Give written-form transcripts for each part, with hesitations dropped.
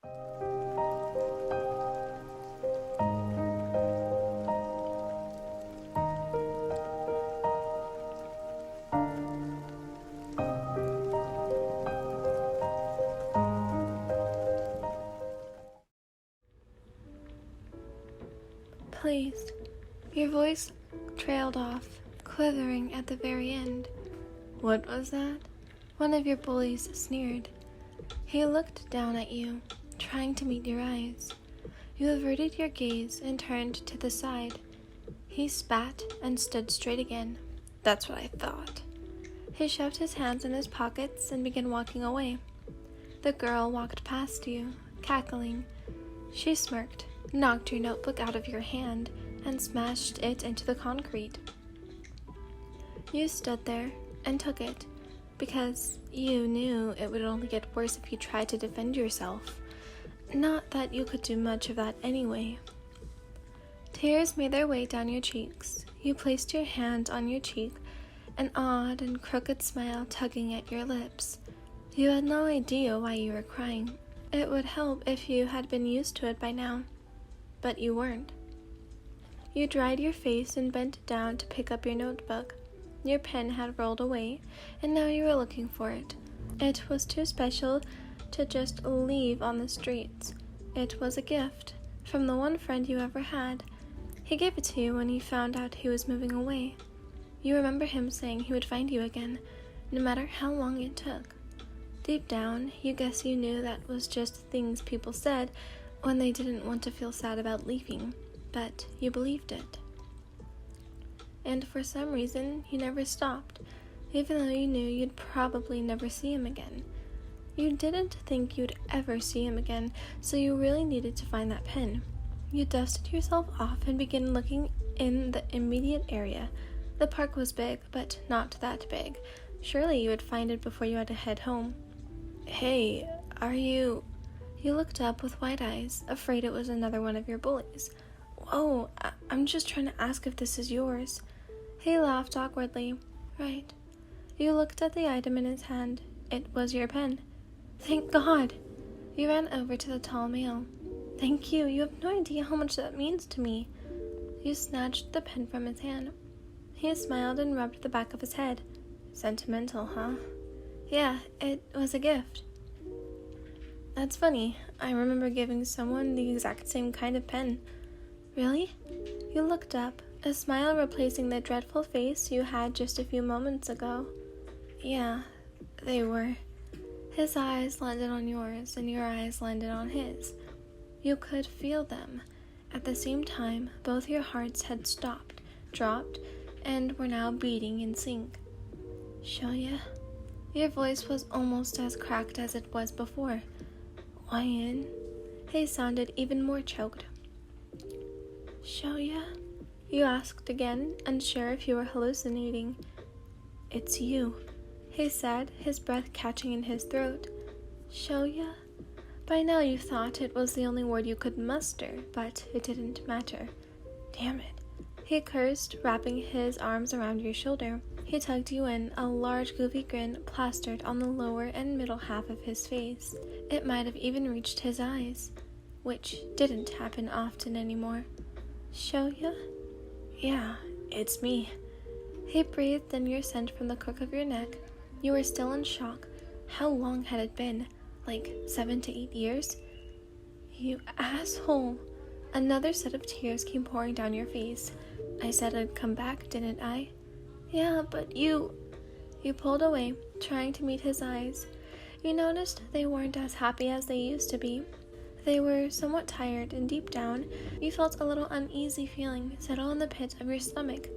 Please. Your voice trailed off, quivering at the very end. What was that? One of your bullies sneered. He looked down at you, trying to meet your eyes. You averted your gaze and turned to the side. He spat and stood straight again. That's what I thought. He shoved his hands in his pockets and began walking away. The girl walked past you, cackling. She smirked, knocked your notebook out of your hand, and smashed it into the concrete. You stood there and took it, because you knew it would only get worse if you tried to defend yourself. Not that you could do much of that anyway. Tears made their way down your cheeks. You placed your hand on your cheek, an odd and crooked smile tugging at your lips. You had no idea why you were crying. It would help if you had been used to it by now, but you weren't. You dried your face and bent down to pick up your notebook. Your pen had rolled away, and now you were looking for it. It was too special to just leave on the streets. It was a gift from the one friend you ever had. He gave it to you when he found out he was moving away. You remember him saying he would find you again, no matter how long it took. Deep down, you guess you knew that was just things people said when they didn't want to feel sad about leaving, but you believed it. And for some reason, you never stopped, even though you knew you'd probably never see him again. You didn't think you'd ever see him again, so you really needed to find that pen. You dusted yourself off and began looking in the immediate area. The park was big, but not that big. Surely you would find it before you had to head home. Hey, are you... You looked up with wide eyes, afraid it was another one of your bullies. Whoa, I'm just trying to ask if this is yours. He laughed awkwardly. Right. You looked at the item in his hand. It was your pen. Thank God! You ran over to the tall male. Thank you. You have no idea how much that means to me. You snatched the pen from his hand. He smiled and rubbed the back of his head. Sentimental, huh? Yeah, it was a gift. That's funny. I remember giving someone the exact same kind of pen. Really? You looked up, a smile replacing the dreadful face you had just a few moments ago. Yeah, they were. His eyes landed on yours, and your eyes landed on his. You could feel them. At the same time, both your hearts had stopped, dropped, and were now beating in sync. Shoya? Your voice was almost as cracked as it was before. Why in? He sounded even more choked. Shoya? You asked again, unsure if you were hallucinating. It's you, he said, his breath catching in his throat. Shoya? By now you thought it was the only word you could muster, but it didn't matter. Damn it. He cursed, wrapping his arms around your shoulder. He tugged you in, a large goofy grin plastered on the lower and middle half of his face. It might have even reached his eyes, which didn't happen often anymore. Shoya? Yeah, it's me. He breathed in your scent from the crook of your neck. You were still in shock. How long had it been? Like 7 to 8 years? You asshole. Another set of tears came pouring down your face. I said I'd come back, didn't I? Yeah, but you... You pulled away, trying to meet his eyes. You noticed they weren't as happy as they used to be. They were somewhat tired, and deep down, you felt a little uneasy feeling settle in the pit of your stomach.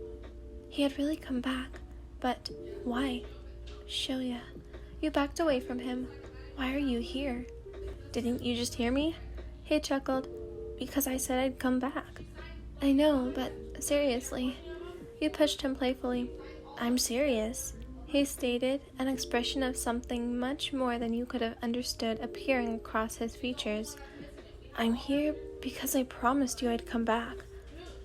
He had really come back. But why? Shoya. You backed away from him. Why are you here? Didn't you just hear me? He chuckled. Because I said I'd come back. I know, but seriously. You pushed him playfully. I'm serious, he stated, an expression of something much more than you could have understood appearing across his features. I'm here because I promised you I'd come back.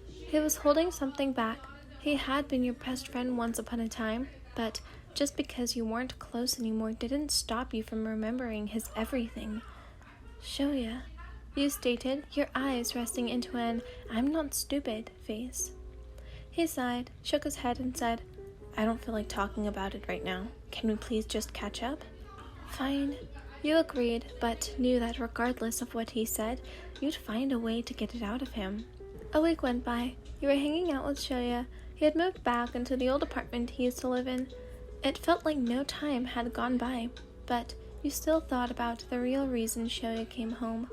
He was holding something back. He had been your best friend once upon a time, but just because you weren't close anymore didn't stop you from remembering his everything. Shoya, you stated, your eyes resting into an "I'm not stupid" face. He sighed, shook his head, and said, I don't feel like talking about it right now. Can we please just catch up? Fine. You agreed, but knew that regardless of what he said, you'd find a way to get it out of him. A week went by. You were hanging out with Shoya. He had moved back into the old apartment he used to live in. It felt like no time had gone by, but you still thought about the real reason Shoya came home.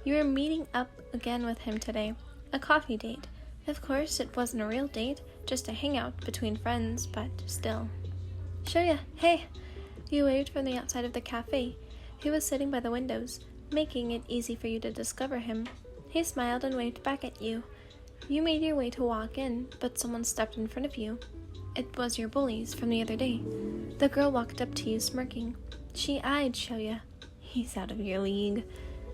You were meeting up again with him today, a coffee date. Of course, it wasn't a real date, just a hangout between friends, but still. Shoya, hey! You waved from the outside of the cafe. He was sitting by the windows, making it easy for you to discover him. He smiled and waved back at you. You made your way to walk in, but someone stepped in front of you. It was your bullies from the other day. The girl walked up to you smirking. She eyed Shoya. He's out of your league.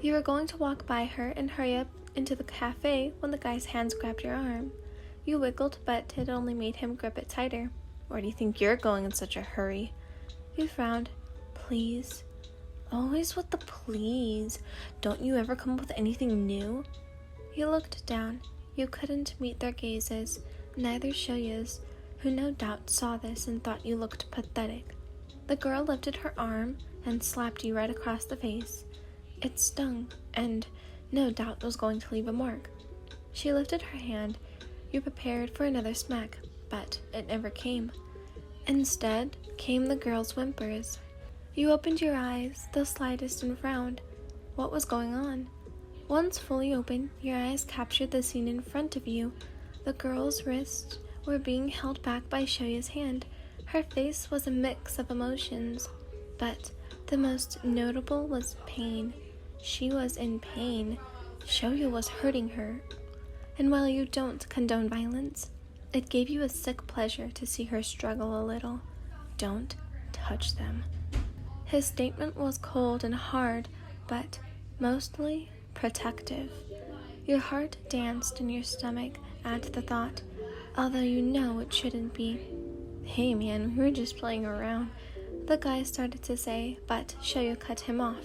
You were going to walk by her and hurry up into the cafe when the guy's hands grabbed your arm. You wiggled, but it only made him grip it tighter. Where do you think you're going in such a hurry? You frowned. Please. Always with the please. Don't you ever come up with anything new? You looked down. You couldn't meet their gazes, neither Shoya's, who no doubt saw this and thought you looked pathetic. The girl lifted her arm and slapped you right across the face. It stung, and no doubt was going to leave a mark. She lifted her hand. You prepared for another smack, but it never came. Instead came the girl's whimpers. You opened your eyes, the slightest, and frowned. What was going on? Once fully open, your eyes captured the scene in front of you. The girl's wrists were being held back by Shoya's hand. Her face was a mix of emotions, but the most notable was pain. She was in pain. Shoya was hurting her. And while you don't condone violence, it gave you a sick pleasure to see her struggle a little. Don't touch them. His statement was cold and hard, but mostly protective. Your heart danced in your stomach at the thought, although you know it shouldn't be. Hey man, we were just playing around, the guy started to say, but Shoya cut him off.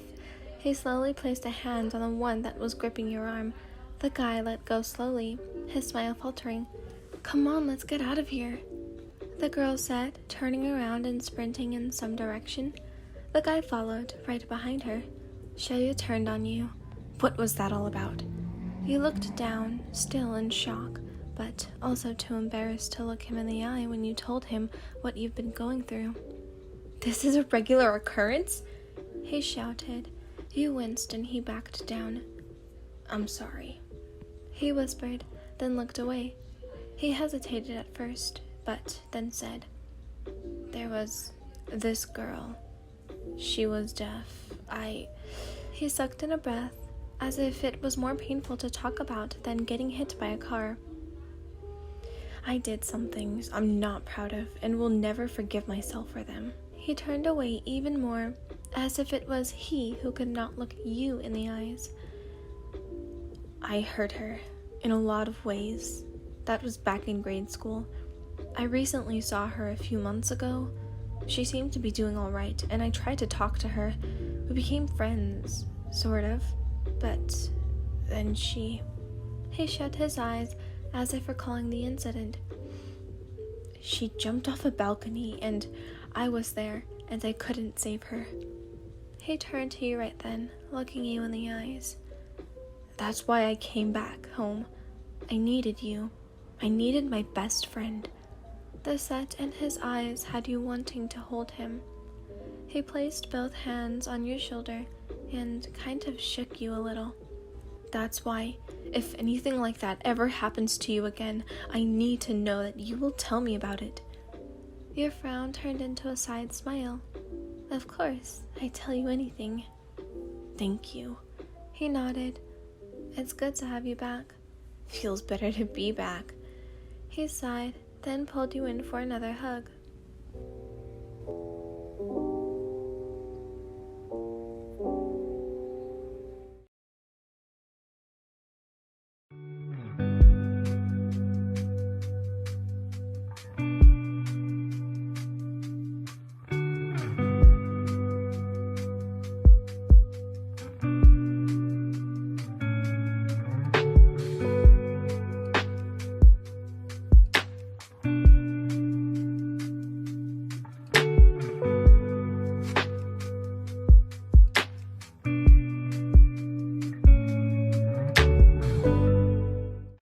He slowly placed a hand on the one that was gripping your arm. The guy let go slowly, his smile faltering. Come on, let's get out of here, the girl said, turning around and sprinting in some direction. The guy followed, right behind her. Shoya turned on you. What was that all about? You looked down, still in shock, but also too embarrassed to look him in the eye when you told him what you've been going through. This is a regular occurrence? He shouted. You winced and he backed down. I'm sorry, he whispered, then looked away. He hesitated at first, but then said, There was this girl. She was deaf. He sucked in a breath, as if it was more painful to talk about than getting hit by a car. I did some things I'm not proud of and will never forgive myself for them. He turned away even more, as if it was he who could not look you in the eyes. I hurt her in a lot of ways. That was back in grade school. I recently saw her a few months ago. She seemed to be doing all right, and I tried to talk to her. We became friends, sort of, but then He shut his eyes as if recalling the incident. She jumped off a balcony, and I was there, and I couldn't save her. He turned to you right then, looking you in the eyes. That's why I came back home. I needed you. I needed my best friend. The set in his eyes had you wanting to hold him. He placed both hands on your shoulder and kind of shook you a little. That's why, if anything like that ever happens to you again, I need to know that you will tell me about it. Your frown turned into a side smile. Of course, I tell you anything. Thank you. He nodded. It's good to have you back. Feels better to be back. He sighed, then pulled you in for another hug.